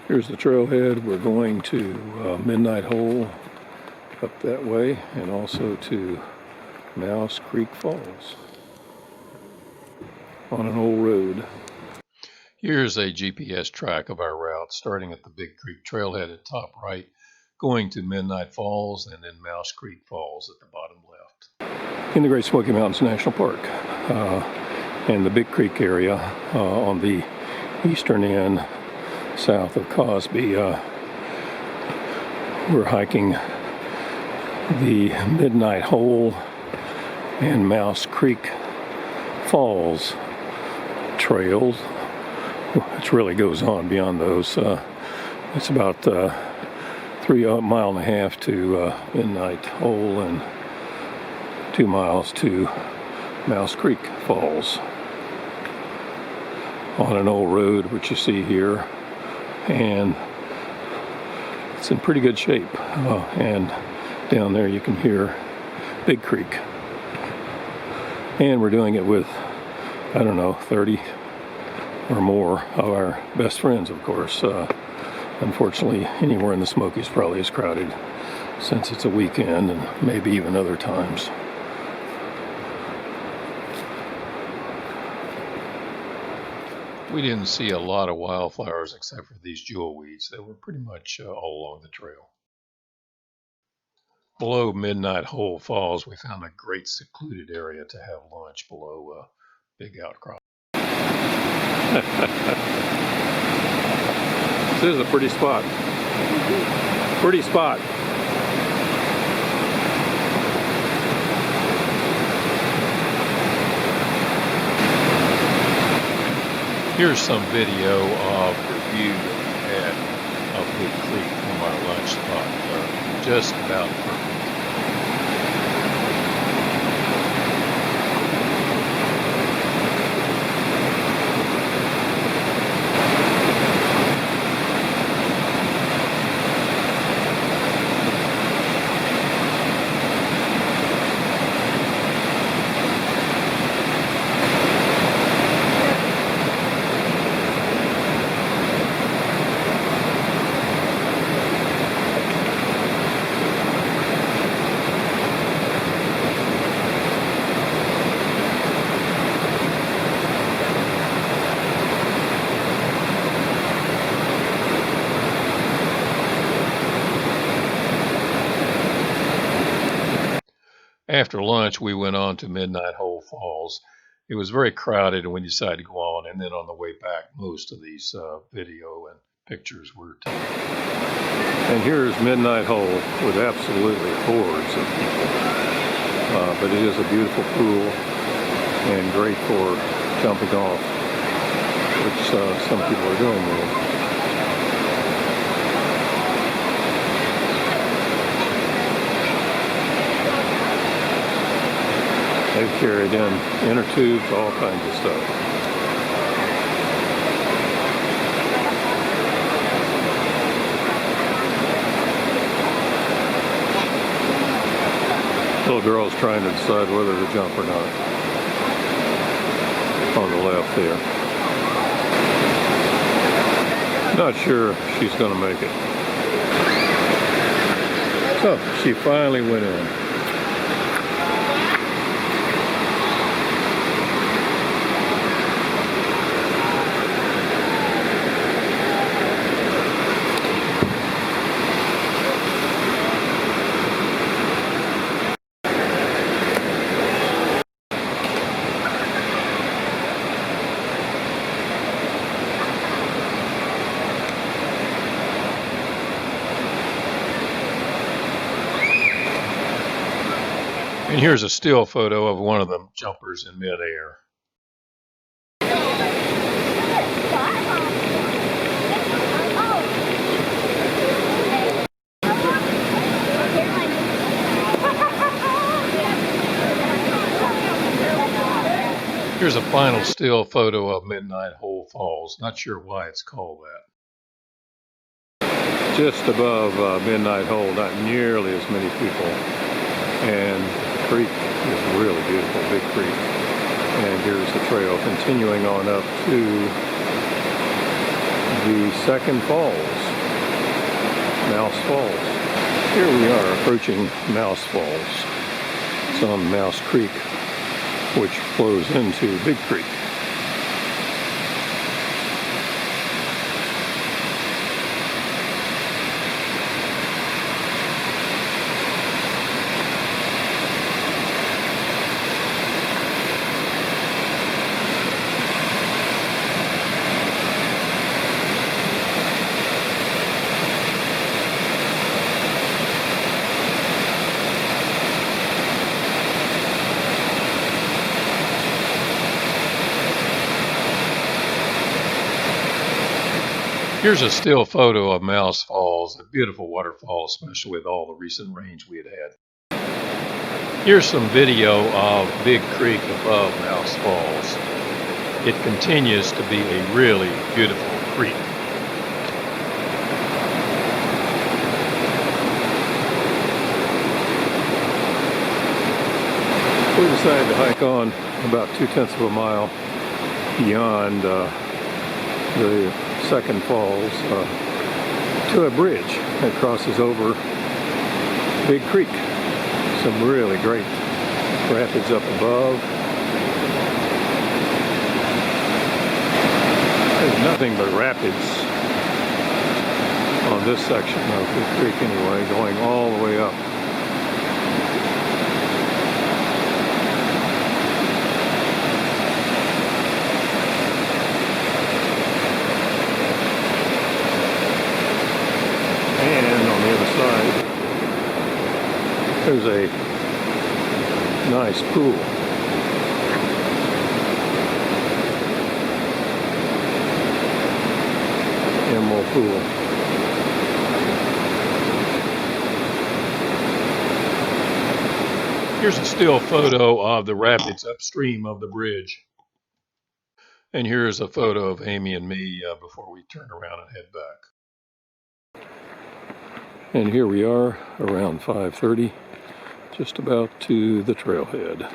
Here's the trailhead. We're going to Midnight Hole up that way, and also to Mouse Creek Falls on an old road. Here's a GPS track of our route, starting at the Big Creek Trailhead at top right, going to Midnight Falls, and then Mouse Creek Falls at the bottom left. In the Great Smoky Mountains National Park, in the Big Creek area, on the eastern end, south of Cosby, we're hiking the Midnight Hole and Mouse Creek Falls trails, which really goes on beyond those. It's about 3.5 miles to Midnight Hole and 2 miles to Mouse Creek Falls on an old road, which you see here, and it's in pretty good shape. And down there you can hear Big Creek, and we're doing it with, I don't know, 30 or more of our best friends, of course. Unfortunately, anywhere in the Smokies probably is crowded since it's a weekend, and maybe even other times. We didn't see a lot of wildflowers except for these jewel weeds. They were pretty much all along the trail. Below Midnight Hole Falls, we found a great secluded area to have lunch below a big outcrop. This is a pretty spot. Pretty spot. Here's some video of the view that we had of Big Creek from our lunch spot. Just about perfect. After lunch, we went on to Midnight Hole Falls. It was very crowded, and we decided to go on. And then on the way back, most of these video and pictures were taken. And here's Midnight Hole with absolutely hordes of people. But it is a beautiful pool and great for jumping off, which some people are doing there. They've carried in inner tubes, all kinds of stuff. Little girl's trying to decide whether to jump or not. On the left there. Not sure if she's going to make it. So, she finally went in. And here's a still photo of one of the jumpers in midair. Here's a final still photo of Midnight Hole Falls. Not sure why it's called that. Just above Midnight Hole, not nearly as many people. And the creek is really beautiful, Big Creek. And here's the trail continuing on up to the second falls, Mouse Falls. Here we are approaching Mouse Falls. It's on Mouse Creek, which flows into Big Creek. Here's a still photo of Mouse Falls, a beautiful waterfall, especially with all the recent rains we had had. Here's some video of Big Creek above Mouse Falls. It continues to be a really beautiful creek. We decided to hike on about 2/10 of a mile beyond the second falls to a bridge that crosses over Big Creek. Some really great rapids up above. There's nothing but rapids on this section of Big Creek anyway, going all the way up. And on the other side, there's a nice pool. Emerald pool. Here's a still photo of the rapids upstream of the bridge. And here's a photo of Amy and me before we turn around and head back. And here we are around 5:30, just about to the trailhead.